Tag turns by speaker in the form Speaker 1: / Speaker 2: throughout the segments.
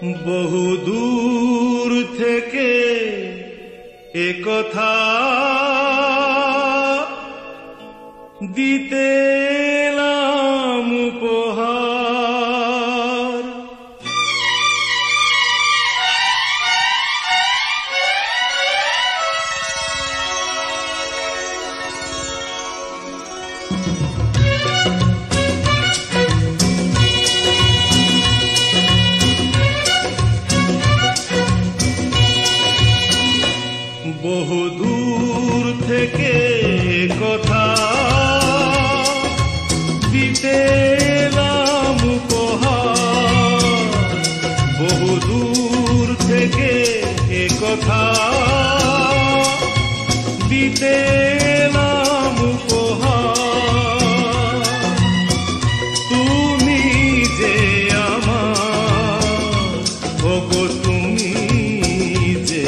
Speaker 1: বহু দূর থেকে এ কথা দিতে এলাম উপহার। বহু দূর থেকে কথা দিতে এলাম উপহার। বহু দূর থেকে কথা দিতে এলাম উপহার। তুমি যে আমার, ওগো তুমি যে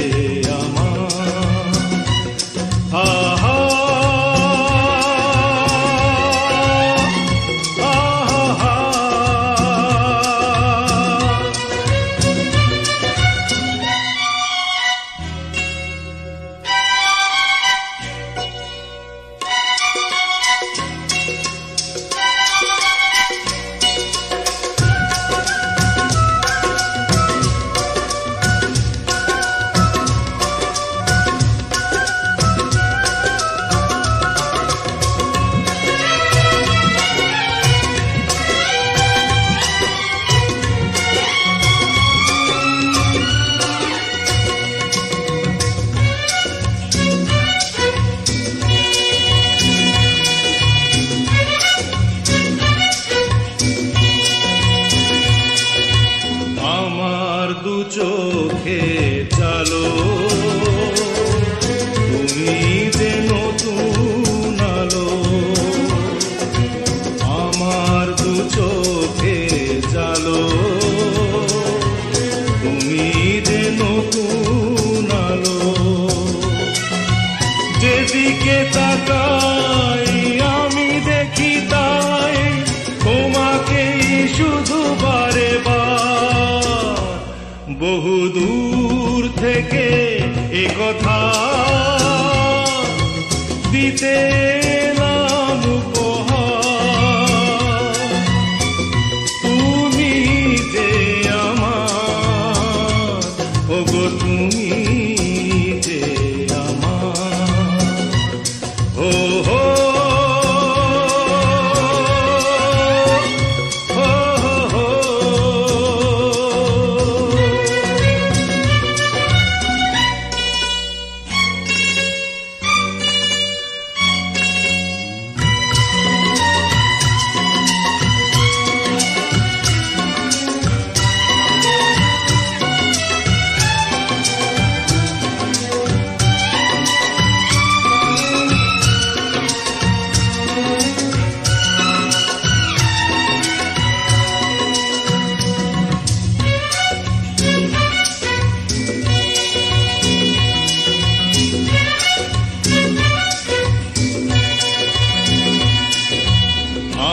Speaker 1: দু চোখে চালো তুমি যে নতুন আলো। আমার দু চোখে চালো তুমি যে নতুন আলো। যেদিকে তাকাই আমি দেখি তাই তোমাকেই শুধু বারে বার। বহু দূর থেকে এ কথা দিতে এলাম উপহার। তুমি যে আমার, ওগো তুমি যে আমার। ও হো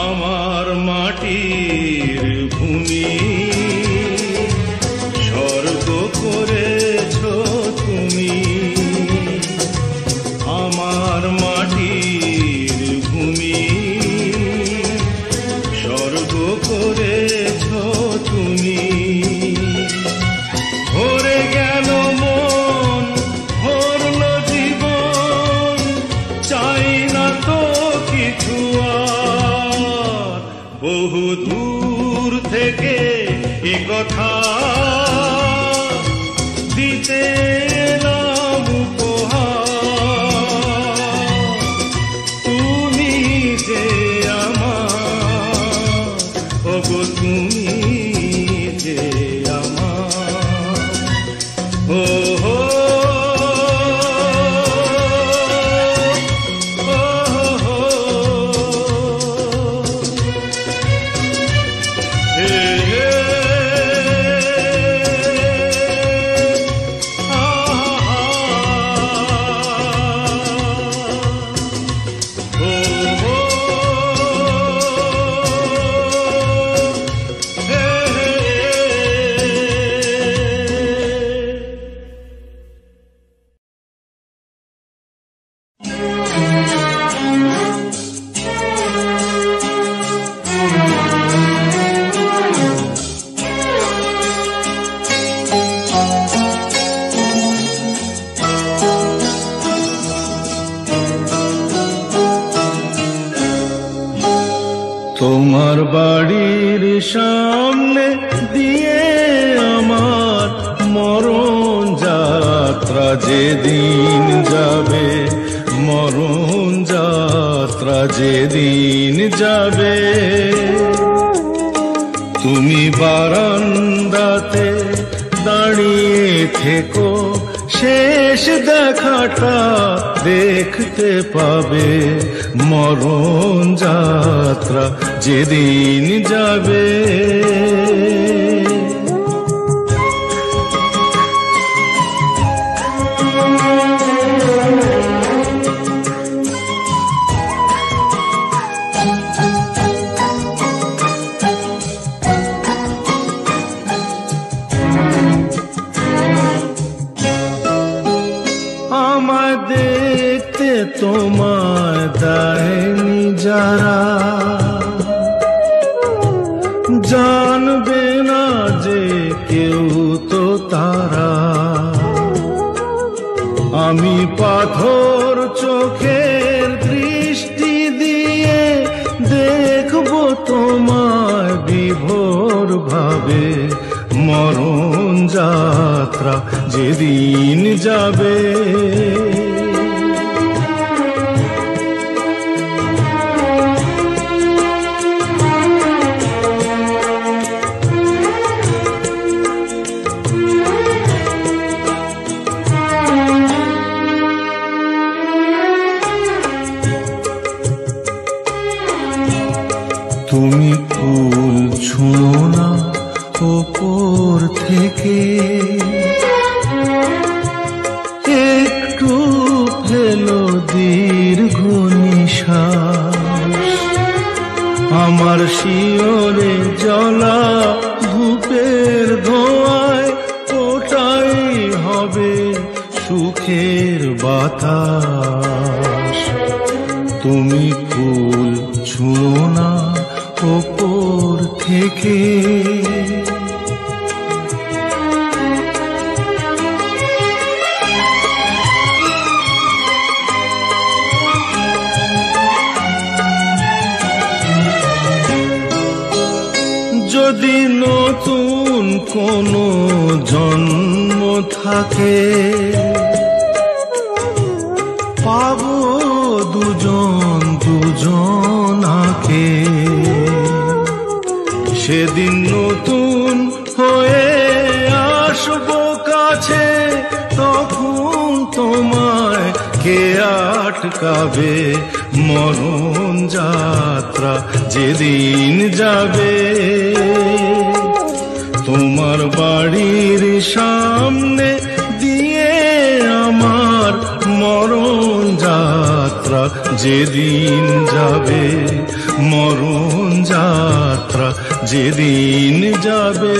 Speaker 1: আমার মাটির ভূমি স্বর্গ করেছ তুমি। আমার মাটির ভূমি স্বর্গ করেছ তুমি। ভরে গেল মন, ভরল জীবন, চাই না তো কিছু আর। বহু দূর থেকে এ কথা দিতে এলাম উপহার। তুমি যে আমার, ওগো তুমি যে আমার। ও হো Hey তোমার বাড়ির সামনে দিয়ে আমার মরণ যাত্রা যেদিন যাবে, মরণ যাত্রা যেদিন যাবে, তুমি বারান্দাতে দাঁড়িয়ে থেকো, শেষ দেখাটা দেখতে পাবে, মরণ যাত্রা যেদিন যাবে। দেখতে তোমায় দেয়নি যারা, জানবে না যে কেউ তো তারা। আমি পাথর চোখের দৃষ্টি দিয়ে দেখবো তোমায় বিভোর ভাবে, মরণ যাত্রা যেদিন যাবে। তুমি ফুল ছুঁয়ো না ওপর থেকে, একটু ফেলো দীর্ঘ নিঃশ্বাস। আমার শিয়রে জ্বলা ধূপের ধোঁয়ায় ওটাই হবে সুখের বাতাস। তুমি ফুল ছুঁয়ো না ওপর থেকে, যদি নতুন কোনো জন্ম থাকে, পাবো দুজন দুজনাকে। সেদিন নতুন হয়ে আসবো কাছে, তখন তোমায় কে আটকাবে, মরণ যাত্রা যেদিন যাবে। তোমার বাড়ির সামনে দিয়ে আমার মরণ যাত্রা যেদিন যাবে, মরণ যাত্রা যেদিন যাবে।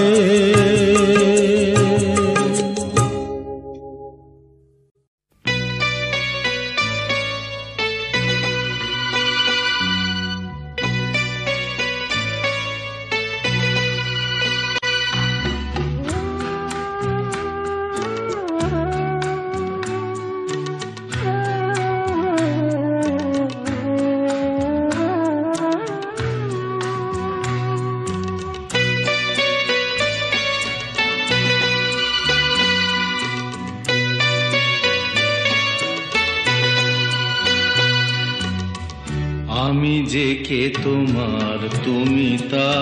Speaker 1: আমি যে কে তোমার তুমি তা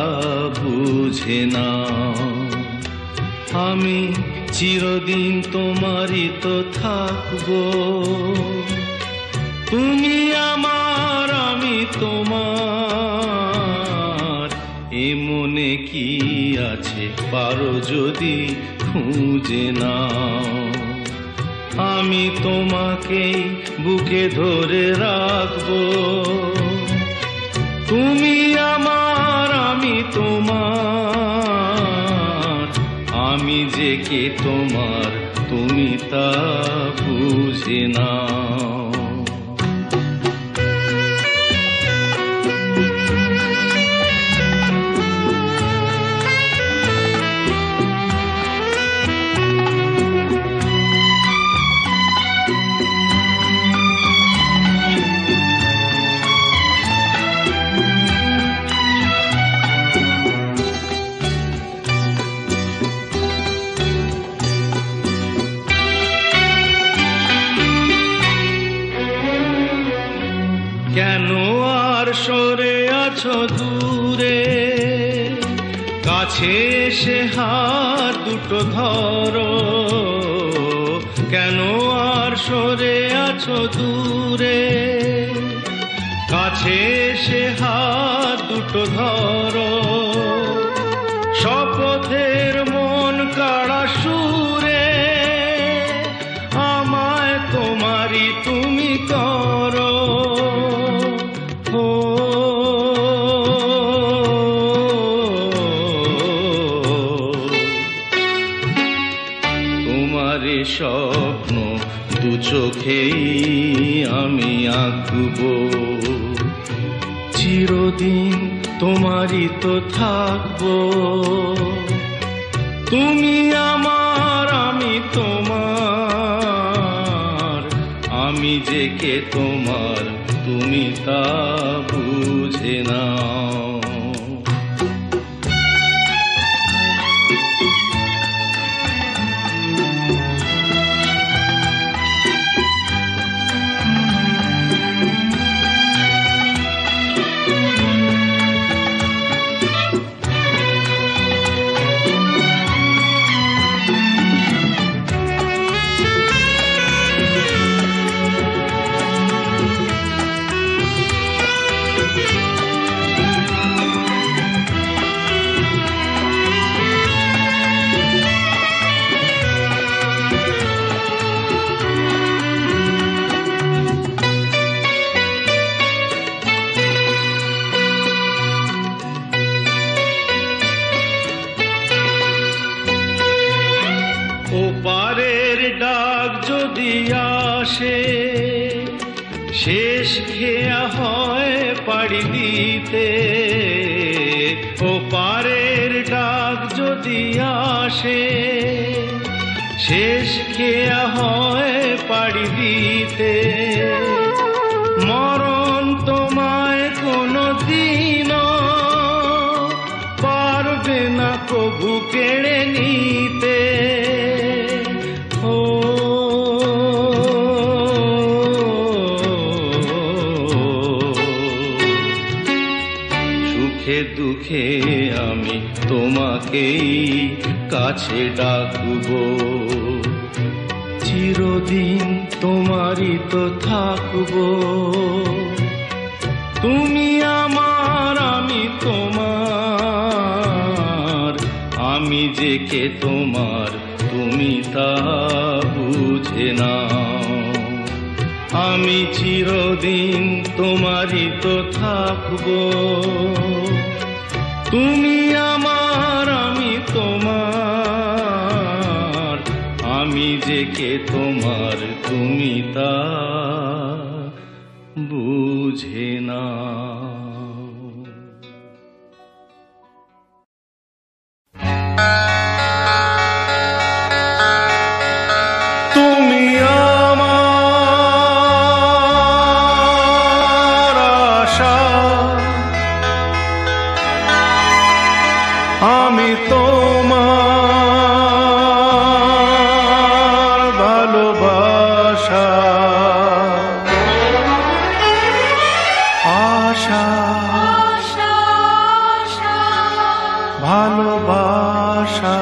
Speaker 1: বুঝে না, আমি চিরদিন তোমারই তো থাকবো। তুমি আমার আমি তোমার, এ মনে কি আছে পারো যদি খুঁজে নাও। আমি তোমাকে বুকে ধরে রাখবো, তুমি আমার আমি তোমার, আমি যে কে তোমার তুমি তা বুঝে নাও। আছো দূরে, কাছে এসে হাত দুটো ধরো, কেন আর সরে আছো দূরে, কাছে এসে হাত দুটো ধরো, শপথের মন কাড়া সুরে আমায় তোমারই তুমি করো। ও তোমারই স্বপ্ন দু চোখেই আমি আঁকবো, চিরদিন তোমারই তো থাকবো। তুমি আমার আমি তোমার, আমি যে কে তোমার তুমি তা বুঝে নাও। ওপারের ডাক যদি আসে, শেষ খেয়া হয় পাড়ি দিতে। ওপারের ডাক যদি আসে, শেষ খেয়া হয় পাড়ি দিতে। মরণ তোমায় কোনো দিনও পারবে না কবু কেড়ে নিতে। সুখে দুঃখে আমি তোমাকেই কাছে ডাকবো, চিরদিন তোমারই তো থাকবো। তুমি আমার আমি তোমার, আমি যে কে তোমার তুমি তা বুঝে নাও। আমি চিরদিন তোমারই তো থাকবো, তুমি আমার আমি তোমার, আমি যে কে তোমার তুমি তা বুঝে নাও। তুমি আমার আশা, আমি তোমার ভালোবাসা। আশা ভালোবাসা,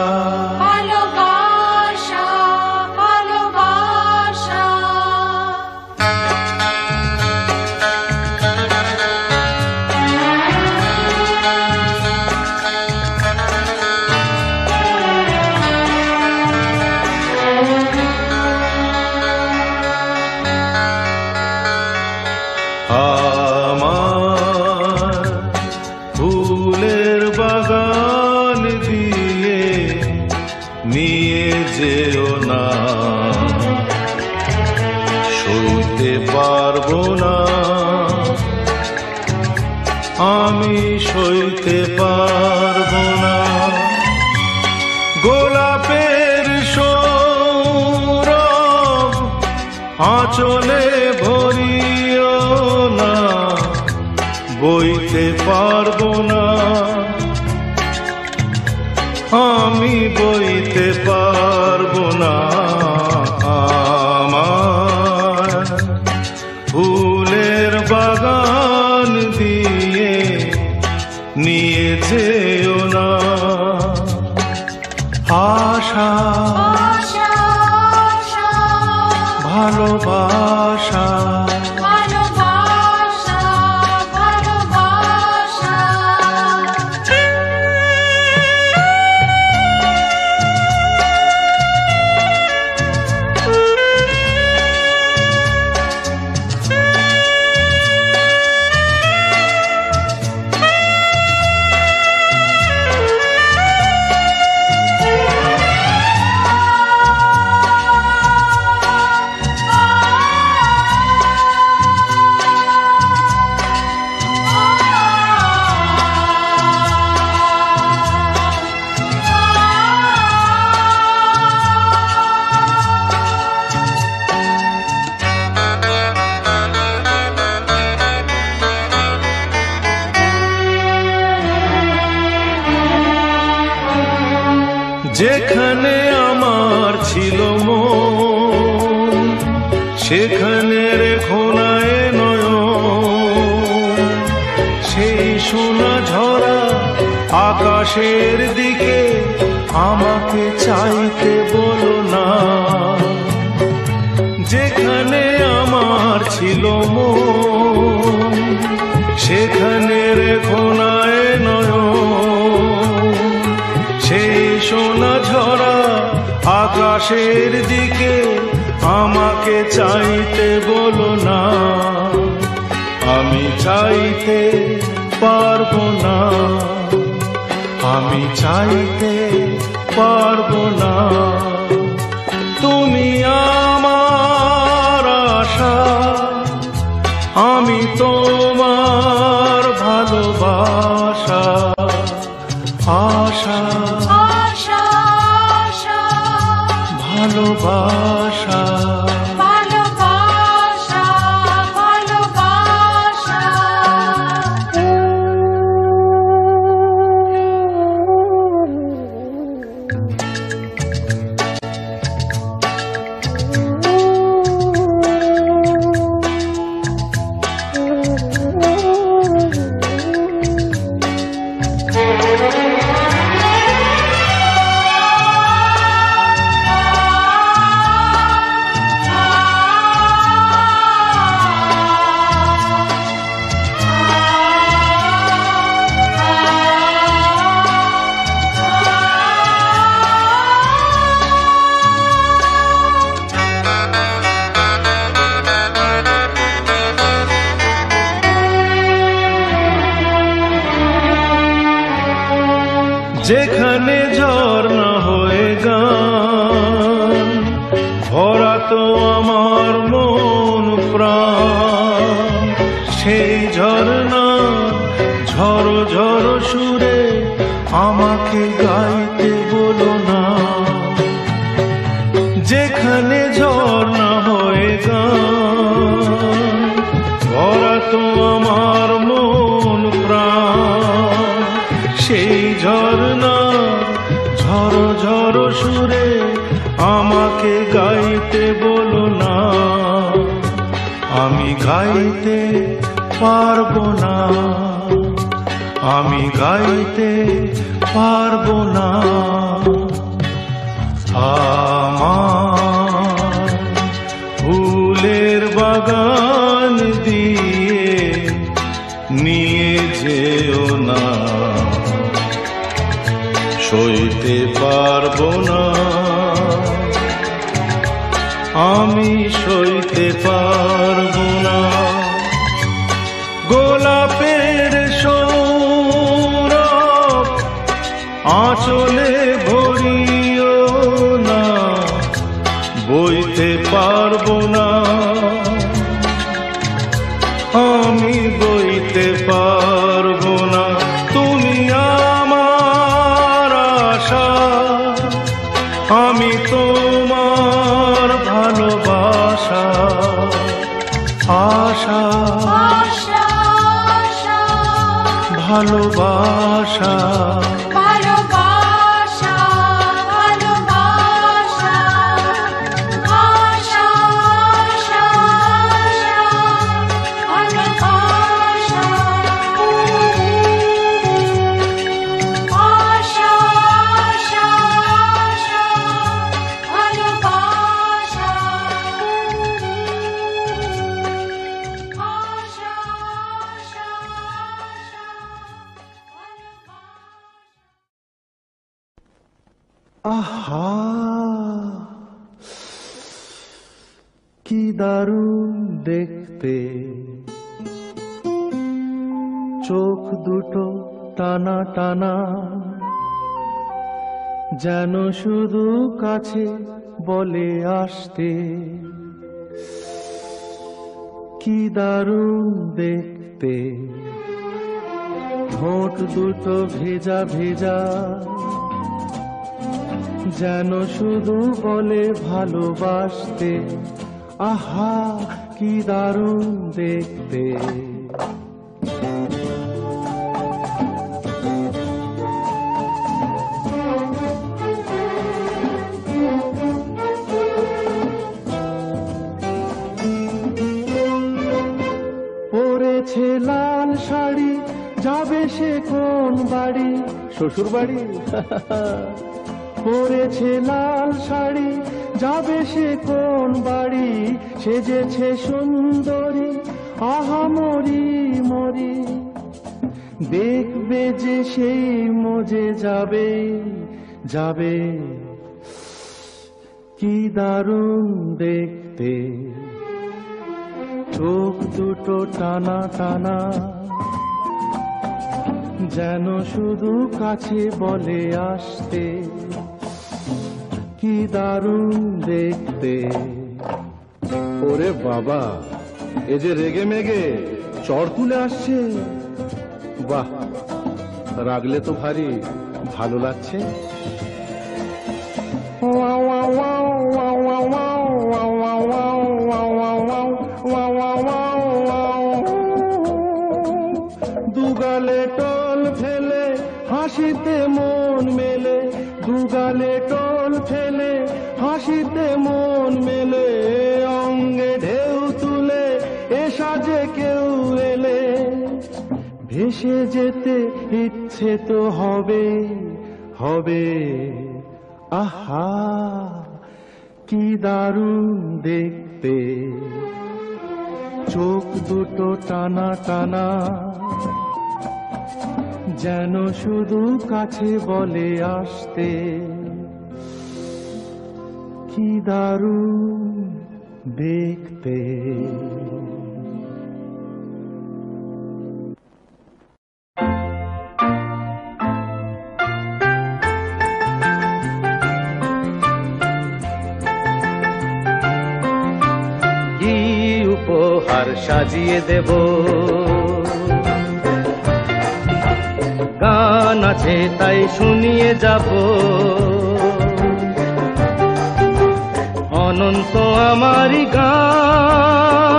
Speaker 1: আমার ফুলের বাগান দিয়ে নিয়ে যেও না, সইতে পারবো না, আমি সইতে পারবো না। গোলাপের সৌরভ আঁচলে ভরিও না, বইতে পারবো না, আমি বইতে পারবো না। আমার ফুলের বাগান দিয়ে যেও না। আশা ভালোবাসা যেখানে আমার ছিল মন সেখানে রেখো না এ নয়ন। সেই সোনা ঝরা আকাশের দিকে আমাকে চাইতে বলো না। যেখানে আমার ছিল মন সেখানে রেখো না এ নয়ন। সেই সোনা ঝরা আকাশের দিকে আমাকে চাইতে বলো না। আমি চাইতে পারবো না, আমি চাইতে পারবো না। তুমি আমার আশা, আমি তোমার ভালোবাসা। আশা ভালোবাসা যেখানে ঝর্ণা হয়ে গান ভরা তো আমার মন প্রাণ। সেই ঝর্ণা ঝড়ো ঝড়ো সুরে আমাকে গাইতে বলো না। যেখানে ঝর্ণা হয়ে গান ভরা তো আমার মন প্রাণ। সেই ঝর্ণা ঝড়ো ঝড়ো সুরে আমাকে গাইতে বলো না। আমি গাইতে পারবো না, আমি গাইতে পারবো না। আমার ফুলের বাগান দিয়ে নিয়ে যেও না। সইতে পারবো না, আমি সইতে পারবো না। গোলাপের সৌরভ আঁচলে ভরিও না, বইতে পারবো না, আমি বইতে পারবো না। তুমি আমার আশা, আমি তোমার ভালোবাসা। আশা ভালোবাসা
Speaker 2: আহা কি দারুণ দেখতে, চোখ দুটো টানা টানা, যেন শুধু কাছে বলে আসতে। কি দারুণ দেখতে, ঠোঁট দুটো ভেজা ভেজা, যেন শুধু বলে ভালোবাসতে। আহা কি দারুণ দেখতে। পরেছে লাল শাড়ি, যাবে সে কোন বাড়ি? শ্বশুর বাড়ি। পরেছে লাল শাড়ি, যাবে সে কোন বাড়ি? সেজেছে সুন্দরী, আহা মরি মরি, দেখবে যে সেই মজে যাবে যাবে। কি দারুণ দেখতে, চোখ দুটো টানা টানা, যেন শুধু কাছে বলে আসতে। কি দারুণ দেখতে। ওরে বাবা, এ যে রেগে মেগে চড় তুলে আসছে। বাহ, রাগলে তো ভারী ভালো লাগছে। দুগালে টল ফেলে হাসিতে মন মেলে, দুগালে টল ফেলে হাসিতে মন মেলে, অঙ্গে ঢেউ তুলে এ সাজে কেউ এলে, ভেসে যেতে ইচ্ছে তো হবে হবে। আহা কি দারুণ দেখতে, চোখ দুটো টানা টানা, যেন শুধু কাছে বলে আসতে। কি দারুণ দেখতে।
Speaker 1: কি উপহার সাজিয়ে দেব, গান আছে তাই শুনিয়ে যাব। অনন্ত আমারি গান,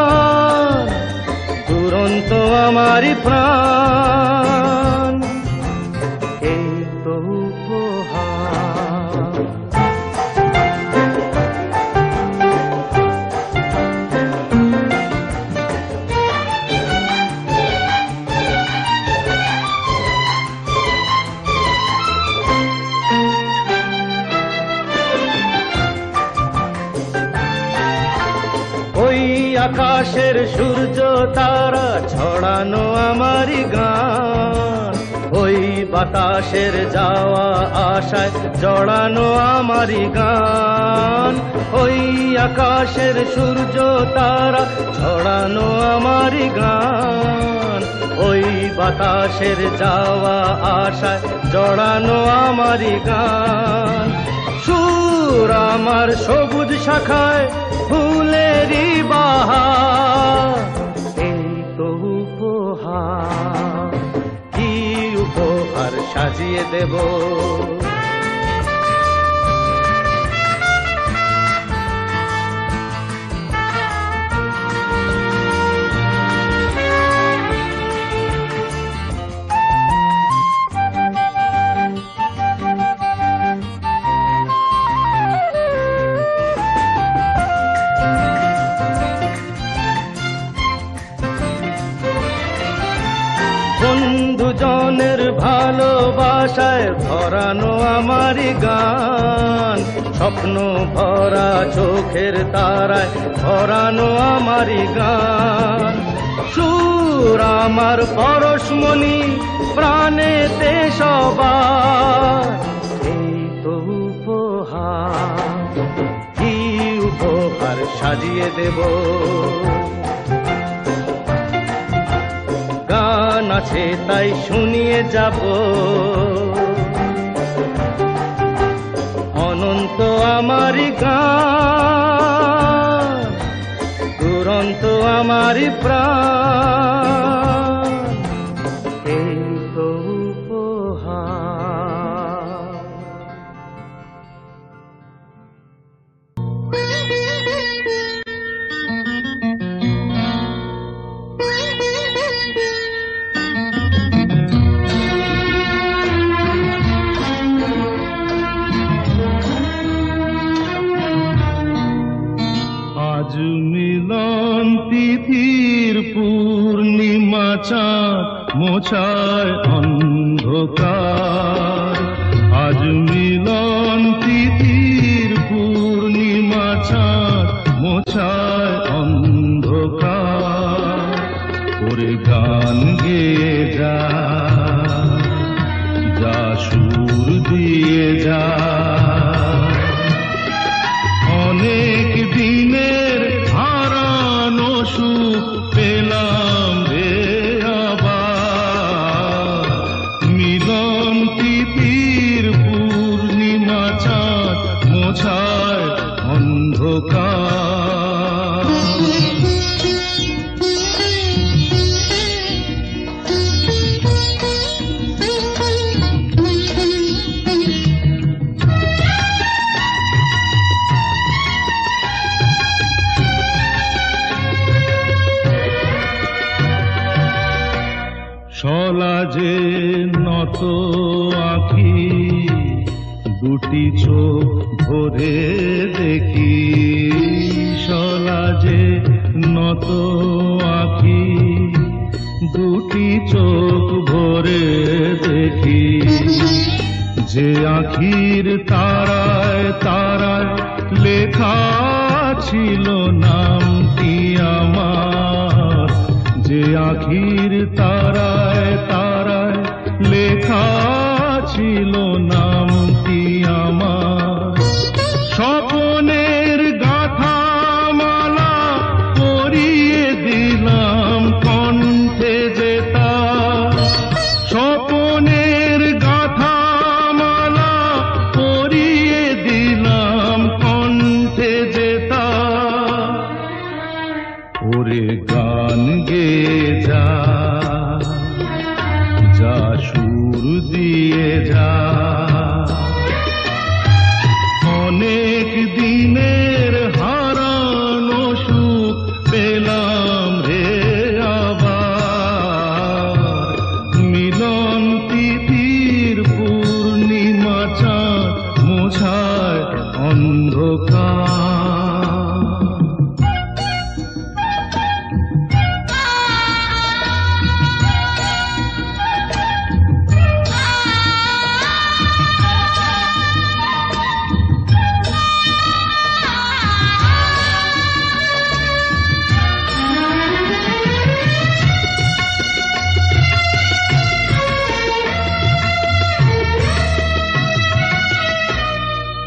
Speaker 1: দুরন্ত আমারি প্রাণ, এই তো উপহার। আকাশের সূর্য তারা ছড়ানো আমারি গান, ওই বাতাসের যাওয়া আশায় জড়ানো আমারি গান। ওই আকাশের সূর্য তারা ছড়ানো আমারি গান, ওই বাতাসের যাওয়া আশায় জড়ানো আমারি গান। সুর আমার সবুজ শাখায় ফুলেরই বাহার, এই তো উপহার। কি উপহার সাজিয়ে দেব, বন্ধুজনের ভালোবাসায় ভরানো আমারি গান, স্বপ্ন ভরা চোখের তারায় ভরানো আমারি গান। সুর আমার পরশমণি প্রাণেতে সবার, এই তো সাজিয়ে দেব। গান আছে তাই শুনিয়ে যাব, অনন্ত আমারি গান, দুরন্ত আমারি প্রাণ, এই তো উপহার। আজ মিলন তিথির পূর্ণিমা চাঁদ মোছায় অন্ধকার। আজ মিলন তিথির পূর্ণিমা চাঁদ মোছায় অন্ধকার। ওরে গান গেয়ে যা, যা সুর দিয়ে যা, অনেক দিনের হারানো সুখ পেলাম রে আবার। মিলন তিথির পূর্ণিমা চাঁদ মোছায় অন্ধকার। সলাজে নত আঁখি, দুটি চোখ ভরে দেখি। সলাজে নত আঁখি, দুটি চোখ ভরে দেখি। যে আঁখির তারায় তারায় লেখা ছিল নামটি আমার। যে আঁখির তারায় তারায় লেখা ছিল নামটি আমার। স্বপনের গাথা মালা পরিয়ে দিলাম কণ্ঠে যেতা। স্বপনের গাথা মালা পরিয়ে দিলাম কণ্ঠে যেতা। ওরে গান গেয়ে যা, যা সুর দিয়ে যা, অনেক দিনের হারানো সুখ পেলাম রে আবার। মিলন তিথির পূর্ণিমা চাঁদ মোছায় অন্ধকার।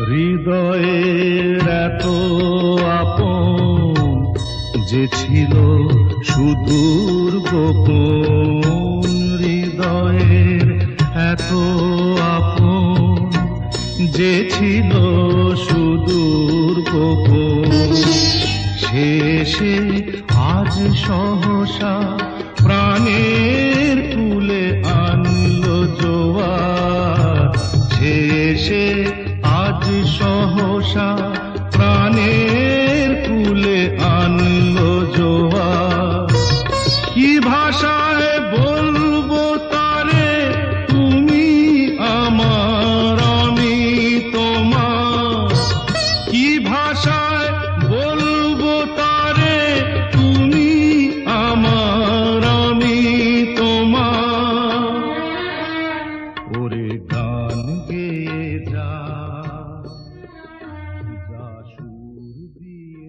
Speaker 1: হৃদয়ের এত আপন যে ছিল সুদূর গোপন। হৃদয়ের এত আপন যে ছিল সুদূর গোপন। শেষে আজ সহসা প্রাণের কুলে আনলো জোয়ার। শেষে আজ সহসা প্রাণের কুলে আনলো জোয়ার। কি ভাষায় বলবো তারে, তুমি আমার আমি তোমার। কি ভাষায় বলবো তারে, তুমি আমার আমি তোমার। ওরে গান গেয়ে যা, যা সুর দিয়ে।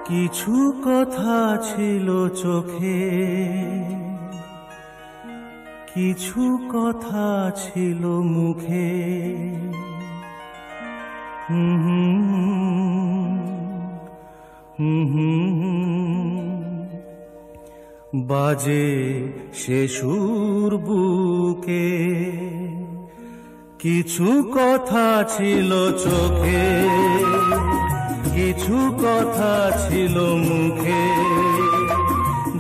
Speaker 2: কিছু কথা ছিল চোখে, কিছু কথা ছিল মুখে। বাজে সে সুর বুকে, কিছু কথা ছিল চোখে, কিছু কথা ছিল মুখে।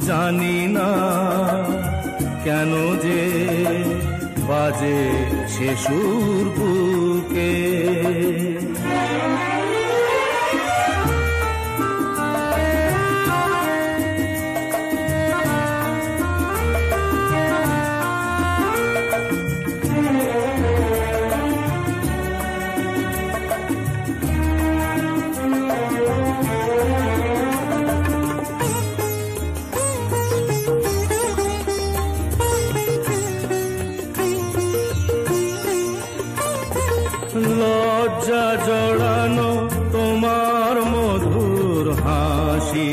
Speaker 2: জানি না কেন যে বাজে সে সুর বুকে। লজ্জা জড়ানো তোমার মধুর হাসি,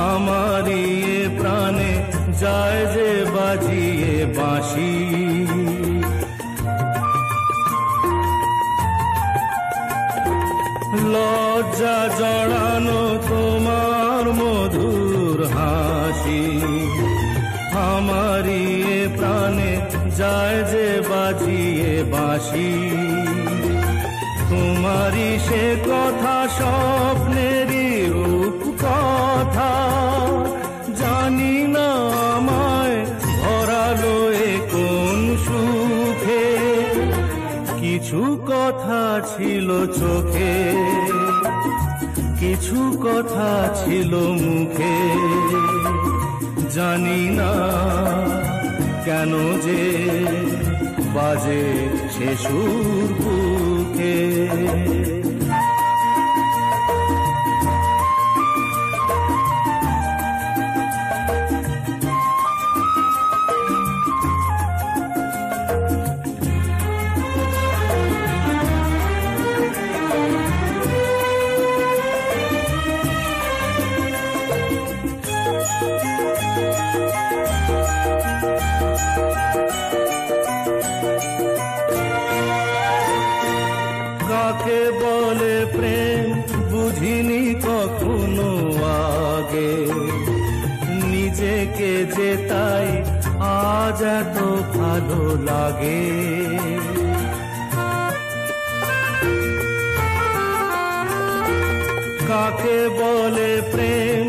Speaker 2: আমারই এ প্রাণে যায় যে বাজিয়ে বাঁশি। লজ্জা জড়ানো তোমার মধুর হাসি, আমারই এ প্রাণে যায় যে বাজিয়ে বাঁশি। তোমারই সে কথা স্বপ্নেরই রূপ কথা, জানি না আমায় ভরালো এ কোন সুখে। কিছু কথা ছিল চোখে, কিছু কথা ছিল মুখে। জানি না কেন যে বাজে সে সুর বুকে। কাকে বলে প্রেম বুঝিনি কখনো আগে, নিজেকে যে তাই আজ এত ভালো লাগে। কাকে বলে প্রেম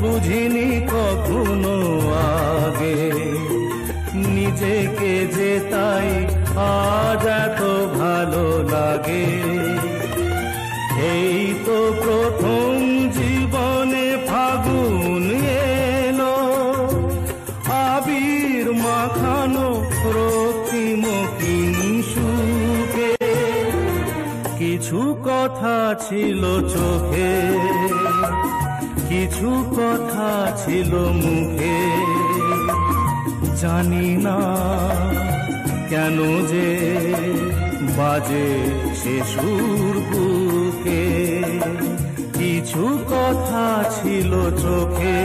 Speaker 2: বুঝিনি কখনো আগে, নিজেকে যে তাই আজ এত ভালো লাগে। এই তো প্রথম জীবনে ফাগুন এলো, আবির মাখানো রক্তিম সুখে। কিছু কথা ছিল চোখে, কিছু কথা ছিল মুখে। জানি না কেন যে বাজে সে সুর বুকে। কিছু কথা ছিল চোখে,